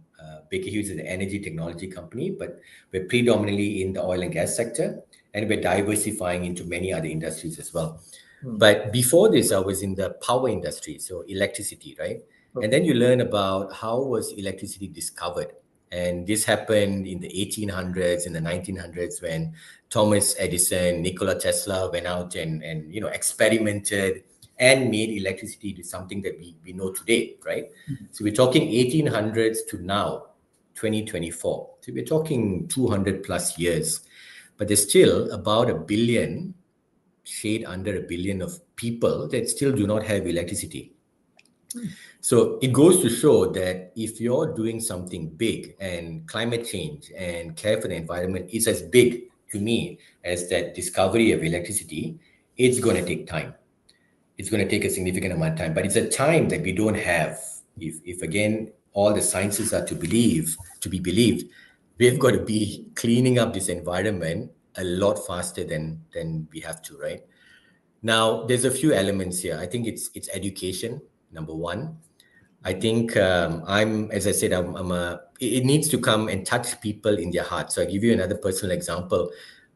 Baker Hughes is an energy technology company, but we're predominantly in the oil and gas sector, and we're diversifying into many other industries as well. But before this, I was in the power industry, so electricity, right? And then you learn about how was electricity discovered. And this happened in the 1800s, in the 1900s, when Thomas Edison, Nikola Tesla went out and experimented and made electricity to something that we know today, right? So we're talking 1800s to now, 2024. So we're talking 200 plus years, but there's still about a billion, shade under a billion of people that still do not have electricity. So it goes to show that if you're doing something big, and climate change and care for the environment is as big to me as that discovery of electricity, it's going to take time. It's going to take a significant amount of time, but it's a time that we don't have. If again, all the sciences are to be believed, we've got to be cleaning up this environment a lot faster than we have to, right? Now, there's a few elements here. I think it's education, number one. I think as I said, it needs to come and touch people in their heart. So I'll give you another personal example.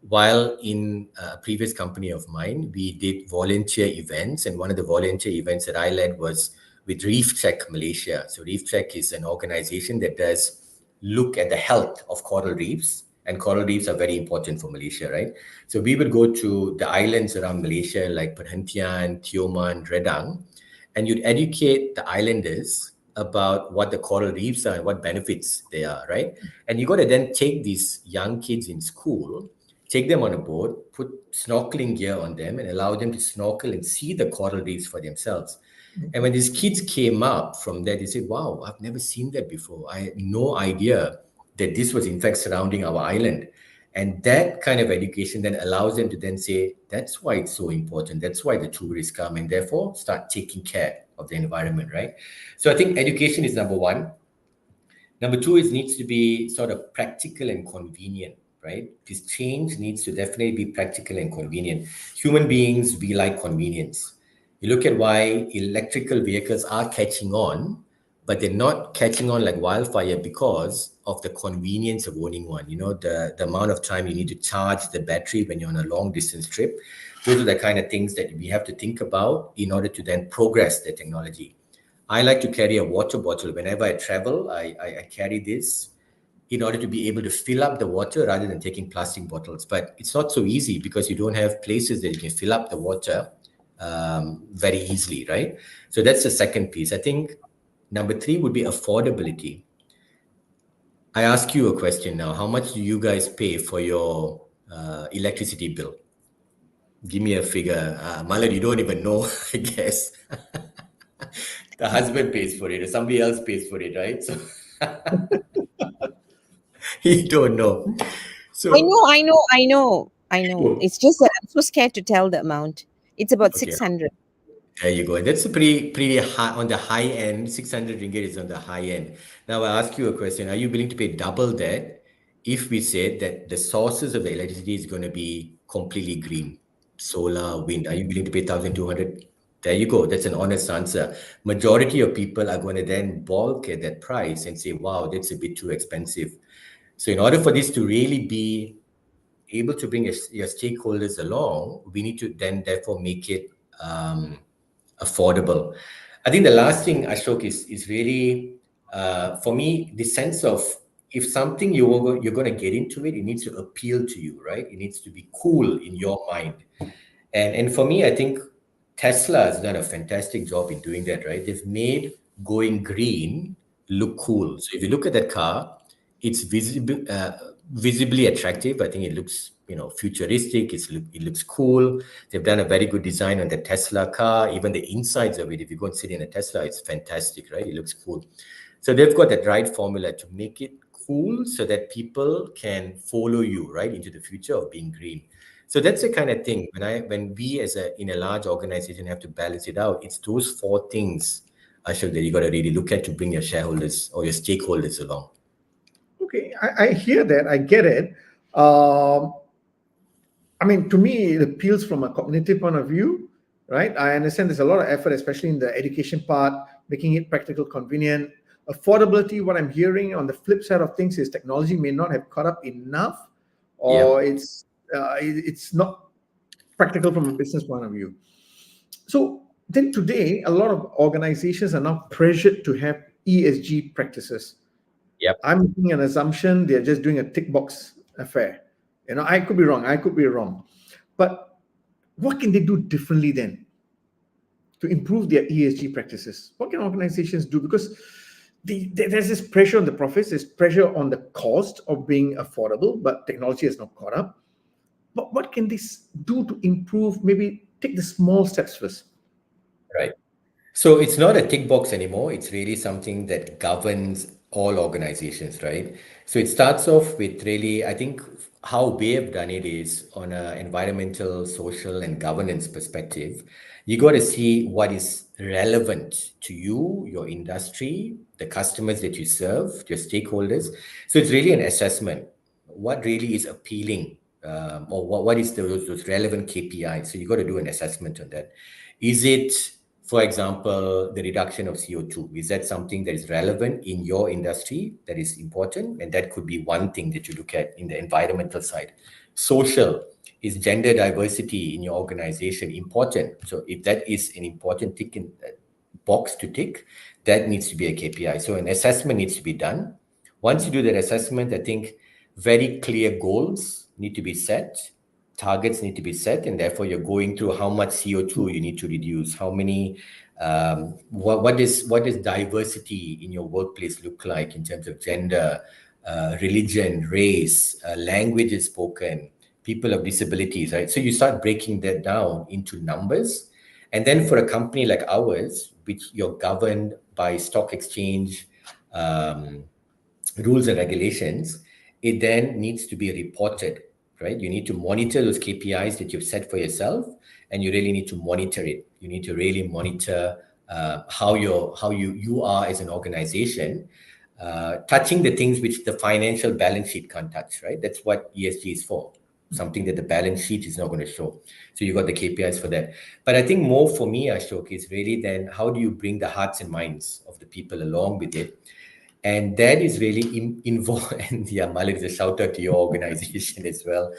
While in a previous company of mine, we did volunteer events, and one of the volunteer events that I led was with Reef Check Malaysia. So Reef Check is an organization that does look at the health of coral reefs, and coral reefs are very important for Malaysia, right? So we would go to the islands around Malaysia like Perhentian, Tioman, Redang, and you'd educate the islanders about what the coral reefs are and what benefits they are, right? And you got to then take these young kids in school, take them on a boat, put snorkeling gear on them, and allow them to snorkel and see the coral reefs for themselves. And when these kids came up from there, they said, wow, I've never seen that before. I had no idea that this was in fact surrounding our island. And that kind of education then allows them to then say, that's why it's so important. That's why the tourists come, and therefore start taking care of the environment, right? So I think education is number one. Number two, it needs to be sort of practical and convenient, right? This change needs to definitely be practical and convenient. Human beings, we like convenience. You look at why electrical vehicles are catching on, but they're not catching on like wildfire because of the convenience of owning one. You know, the amount of time you need to charge the battery when you're on a long distance trip. Those are the kind of things that we have to think about in order to then progress the technology. I like to carry a water bottle. Whenever I travel, I carry this in order to be able to fill up the water rather than taking plastic bottles. But it's not so easy because you don't have places that you can fill up the water very easily, right? So that's the second piece. I think number three would be affordability. I ask you a question now. How much do you guys pay for your electricity bill? Give me a figure. Malad, you don't even know, I guess. The husband pays for it or somebody else pays for it, right? So you don't know. So I know. Cool. It's just that I'm so scared to tell the amount. It's about Okay. 600. There you go. That's a pretty high on the high end. 600 ringgit is on the high end. Now I ask you a question. Are you willing to pay double that if we said that the sources of the electricity is going to be completely green? Solar, wind. Are you willing to pay 1,200? There you go. That's an honest answer. Majority of people are going to then balk at that price and say, wow, that's a bit too expensive. So in order for this to really be able to bring your stakeholders along, we need to then therefore make it affordable. I think the last thing, Ashok, is really, for me, the sense of if something you're going to get into it, it needs to appeal to you, right? It needs to be cool in your mind. And for me, I think Tesla has done a fantastic job in doing that, right? They've made going green look cool. So if you look at that car, it's visibly attractive. I think it looks, futuristic. It looks cool. They've done a very good design on the Tesla car. Even the insides of it, if you go and sit in a Tesla, it's fantastic, right? It looks cool. So they've got that right formula to make it cool so that people can follow you, right, into the future of being green. So that's the kind of thing when we in a large organization have to balance it out. It's those four things, Ashok, that you got to really look at to bring your shareholders or your stakeholders along. Okay, I hear that. I get it. I mean, to me, it appeals from a cognitive point of view, right? I understand there's a lot of effort, especially in the education part, making it practical, convenient. Affordability, what I'm hearing on the flip side of things is technology may not have caught up enough, or it's not practical from a business point of view. So then today, a lot of organizations are now pressured to have ESG practices. Yep. I'm making an assumption they're just doing a tick box affair. I could be wrong. But what can they do differently then? to improve their ESG practices? What can organizations do? Because there's this pressure on the profits, there's pressure on the cost of being affordable, but technology has not caught up. But what can this do to improve? Maybe take the small steps first. Right. So it's not a tick box anymore. It's really something that governs all organizations, right? So it starts off with really, I think how we have done it is on an environmental, social, and governance perspective. You got to see what is relevant to you, your industry, the customers that you serve, your stakeholders. So it's really an assessment. What really is appealing, or what is those relevant KPIs? So you got to do an assessment on that. Is it, for example, the reduction of CO2? Is that something that is relevant in your industry that is important? And that could be one thing that you look at in the environmental side. Social, is gender diversity in your organization important? So if that is an important box to tick, that needs to be a KPI. So an assessment needs to be done. Once you do that assessment, I think very clear goals need to be set, targets need to be set, and therefore you're going through how much CO2 you need to reduce, how many, what does diversity in your workplace look like in terms of gender, religion, race, language is spoken, people of disabilities, right? So you start breaking that down into numbers. And then for a company like ours, which you're governed by stock exchange rules and regulations, it then needs to be reported, right? You need to monitor those KPIs that you've set for yourself, and you really need to monitor it. You need to really monitor how you are as an organization, touching the things which the financial balance sheet can't touch, right? That's what ESG is for, something that the balance sheet is not going to show. So you got the KPIs for that. But I think more for me, Ashok, is really then how do you bring the hearts and minds of the people along with it? And that is really involved. And yeah, Malik, a shout out to your organization as well.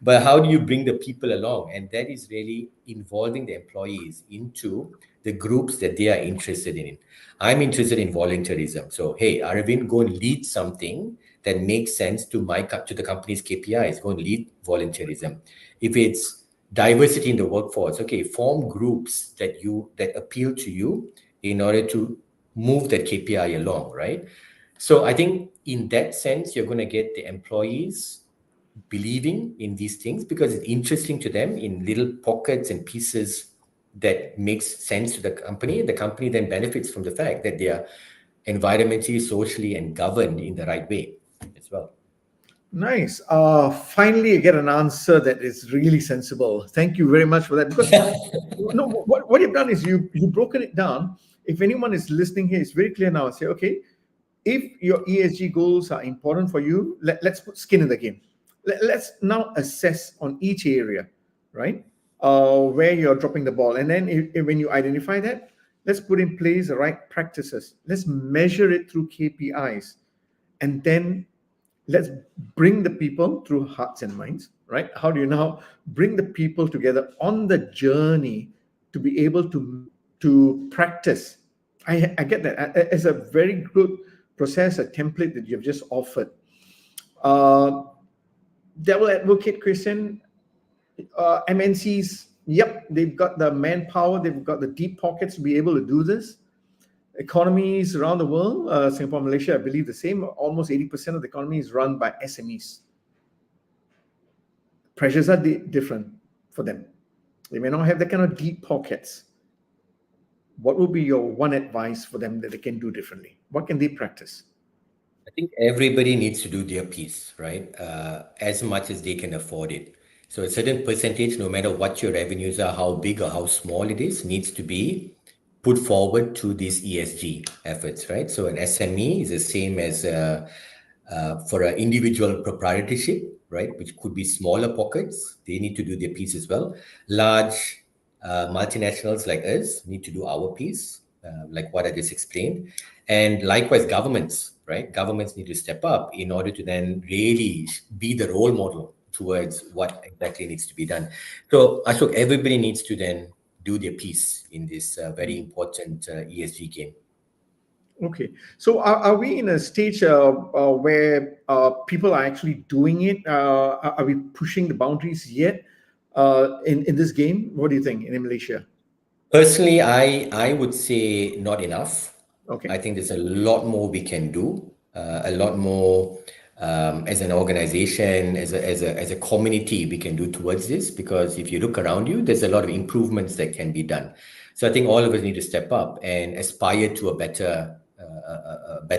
But how do you bring the people along? And that is really involving the employees into the groups that they are interested in. I'm interested in volunteerism. So, hey, Aravind, go and lead something that makes sense to the company's KPIs. Go and lead volunteerism. If it's diversity in the workforce, okay, form groups that appeal to you in order to move that KPI along, right? So I think in that sense, you're going to get the employees believing in these things because it's interesting to them in little pockets and pieces that makes sense to the company. The company then benefits from the fact that they are environmentally, socially, and governed in the right way as well. Nice. Finally, I get an answer that is really sensible. Thank you very much for that. Because no, what you've done is you've broken it down. If anyone is listening here, it's very clear now. Say, okay, if your ESG goals are important for you, let's put skin in the game. Let's now assess on each area, right? Where you're dropping the ball. And then when you identify that, let's put in place the right practices. Let's measure it through KPIs. And then let's bring the people through hearts and minds, right? How do you now bring the people together on the journey to be able to practice? I get that as a very good process, a template that you've just offered. Devil advocate, Christian, MNCs, yep, they've got the manpower, they've got the deep pockets to be able to do this. Economies around the world, Singapore, Malaysia, I believe the same, almost 80% of the economy is run by SMEs. Pressures are different for them. They may not have that kind of deep pockets. What would be your one advice for them that they can do differently? What can they practice? I think everybody needs to do their piece, right? As much as they can afford it. So a certain percentage, no matter what your revenues are, how big or how small it is, needs to be put forward to these ESG efforts, right? So an SME is the same as for an individual proprietorship, right? Which could be smaller pockets. They need to do their piece as well. Large multinationals like us need to do our piece, like what I just explained. And likewise, governments, right? Governments need to step up in order to then really be the role model towards what exactly needs to be done. So Ashok, everybody needs to then do their piece in this very important ESG game. Okay, so are we in a stage where people are actually doing it? Are we pushing the boundaries yet in this game? What do you think in Malaysia? Personally, I would say not enough. Okay. I think there's a lot more we can do, a lot more as an organization, as a community, we can do towards this. Because if you look around you, there's a lot of improvements that can be done. So I think all of us need to step up and aspire to a better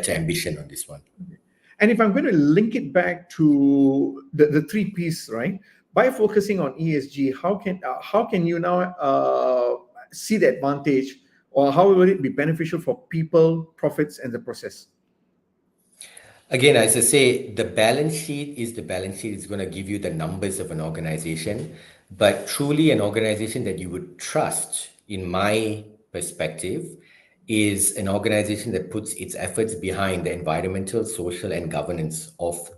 ambition on this one. And if I'm going to link it back to the three P's, right? By focusing on ESG, how can you now see the advantage, or how will it be beneficial for people, profits, and the process? Again, as I say, the balance sheet is the balance sheet. It's going to give you the numbers of an organization, but truly an organization that you would trust, in my perspective, is an organization that puts its efforts behind the environmental, social, and governance of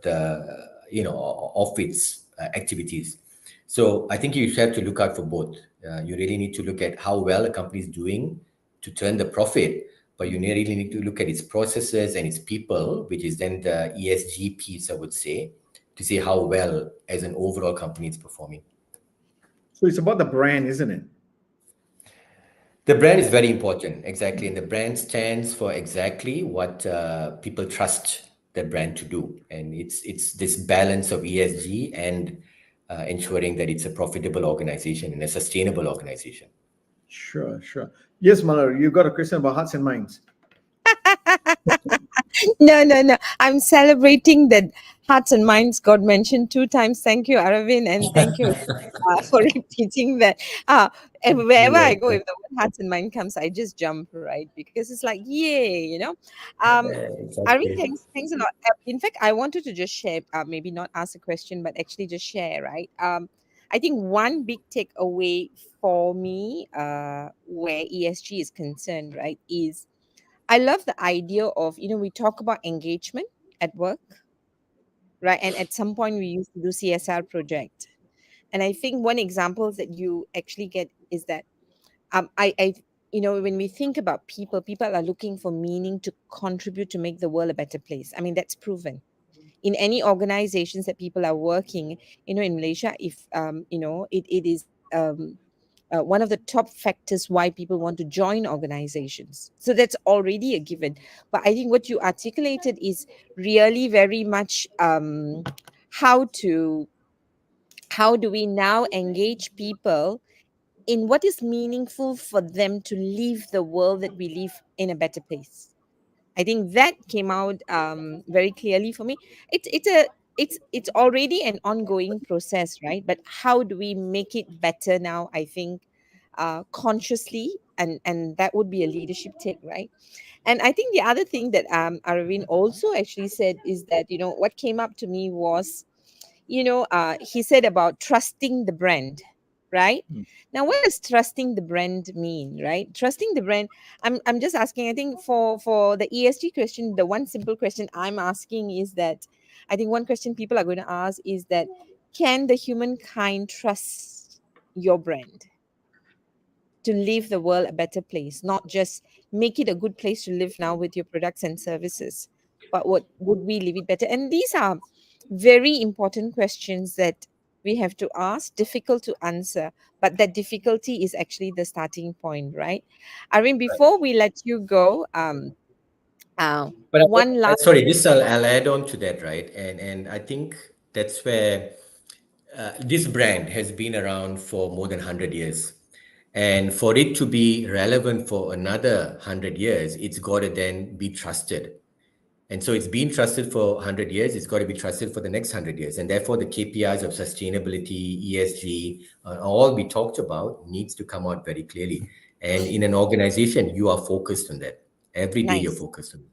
its activities. So I think you have to look out for both. You really need to look at how well a company is doing to turn the profit, but you really need to look at its processes and its people, which is then the ESG piece, I would say, to see how well as an overall company it's performing. So it's about the brand, isn't it? The brand is very important, exactly. And the brand stands for exactly what people trust the brand to do. And it's this balance of ESG and ensuring that it's a profitable organization and a sustainable organization. Sure. Yes, Malar, you got a question about Hearts and Minds. No. I'm celebrating that Hearts and Minds got mentioned 2 times. Thank you, Aravind, and thank you for repeating that. And wherever I go, if the word Hearts and Mind comes, I just jump, right? Because it's like, yay. Aravind, Exactly. thanks a lot. In fact, I wanted to just share, maybe not ask a question, but actually just share, right? I think one big takeaway for me, where ESG is concerned, right, is I love the idea of, we talk about engagement at work, right? And at some point we used to do CSR project. And I think one example that you actually get is that when we think about people are looking for meaning to contribute to make the world a better place. I mean, that's proven. In any organizations that people are working, in Malaysia, if it is one of the top factors why people want to join organizations. So that's already a given. But I think what you articulated is really very much how do we now engage people in what is meaningful for them to leave the world that we live in a better place. I think that came out very clearly for me. It's already an ongoing process, right? But how do we make it better now? I think consciously, and that would be a leadership take, right? And I think the other thing that Aravind also actually said is that what came up to me was he said about trusting the brand, right? Mm. Now, what does trusting the brand mean, right? Trusting the brand, I'm just asking, I think for the ESG question, the one simple question I'm asking is that I think one question people are going to ask is that, can the humankind trust your brand to leave the world a better place, not just make it a good place to live now with your products and services, but what would we leave it better? And these are very important questions that we have to ask, difficult to answer, but that difficulty is actually the starting point, right? Arvind, before we let you go, But one last sorry, I'll add on to that, right? And I think that's where this brand has been around for more than 100 years. And for it to be relevant for another 100 years, it's got to then be trusted. And so it's been trusted for 100 years, it's got to be trusted for the next 100 years. And therefore, the KPIs of sustainability, ESG, all we talked about needs to come out very clearly. And in an organization, you are focused on that. Every day you're nice. focused on it.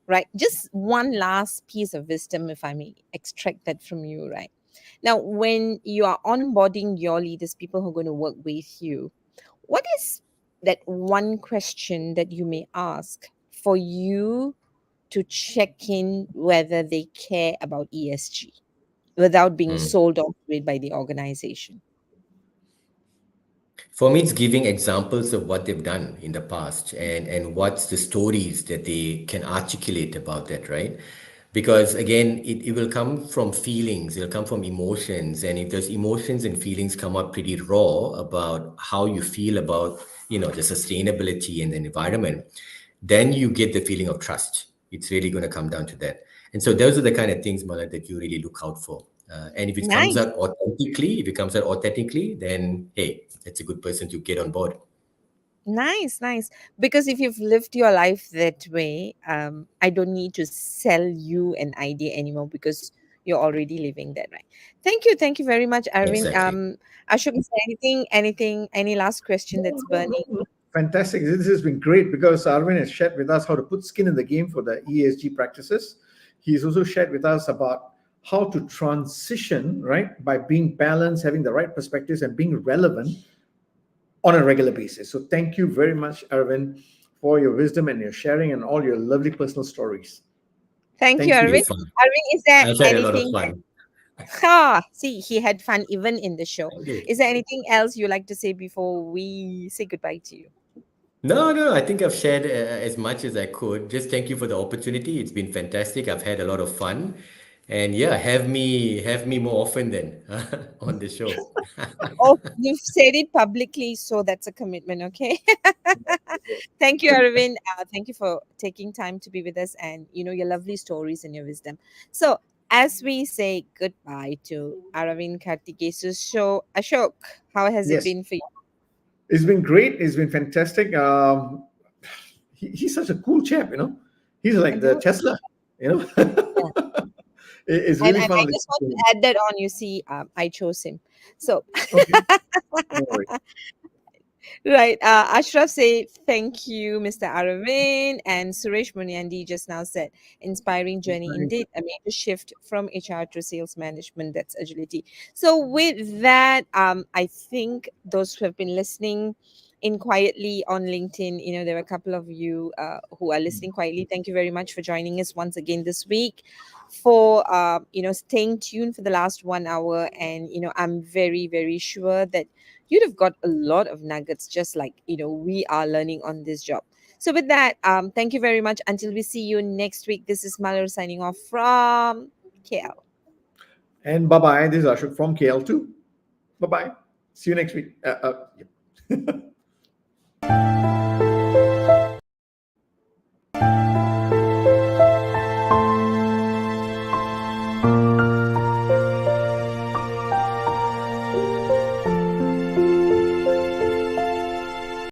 Right, just one last piece of wisdom, if I may extract that from you, right? Now, when you are onboarding your leaders, people who are going to work with you, what is that one question that you may ask for you to check in whether they care about ESG without being Mm. sold off to it by the organization? For me, it's giving examples of what they've done in the past and what's the stories that they can articulate about that, right? Because again, it will come from feelings, it'll come from emotions. And if those emotions and feelings come out pretty raw about how you feel about the sustainability and the environment, then you get the feeling of trust. It's really going to come down to that. And so those are the kind of things, Mala, that you really look out for. And if it comes Nice. out authentically, then hey, it's a good person to get on board. Nice, nice. Because if you've lived your life that way, I don't need to sell you an idea anymore because you're already living that, right? Thank you very much, Arvind. Exactly. Ashok, is there any last question No, that's no, burning? no, no. Fantastic. This has been great because Arvind has shared with us how to put skin in the game for the ESG practices. He's also shared with us about how to transition, right, by being balanced, having the right perspectives, and being relevant on a regular basis. So thank you very much, Arvind, for your wisdom and your sharing and all your lovely personal stories. Thank you, Thank It Arvind. you. was fun. Arvind, is there I've had a lot of anything? fun. See, he had fun even in the show. I did. Is there anything else you like to say before we say goodbye to you? No, no, I think I've shared as much as I could. Just thank you for the opportunity. It's been fantastic. I've had a lot of fun. And yeah, have me more often then on the show. Oh, you've said it publicly, so that's a commitment, okay? Thank you, Arvind. Thank you for taking time to be with us and your lovely stories and your wisdom. So, as we say goodbye to Aravind Karthigesu's show, Ashok, how has it Yes, been for you? it's been great. It's been fantastic. He's such a cool chap. He's I like the know. Tesla, you know. Yeah. It's And, really and fun I listening just want to to him. add that on. You see, I chose him. So, Okay, no worries. right. Ashraf say thank you, Mr. Aravind, and Suresh Munyandi just now said inspiring journey indeed, a major shift from HR to sales management. That's agility. So with that, I think those who have been listening in quietly on LinkedIn, there are a couple of you who are listening quietly. Thank you very much for joining us once again this week. For staying tuned for the last 1 hour, and I'm very very sure that you'd have got a lot of nuggets just like we are learning on this job. So with that, thank you very much. Until we see you next week, this is Malur signing off from KL. And bye bye. This is Ashok from KL2. Bye bye. See you next week. Yep.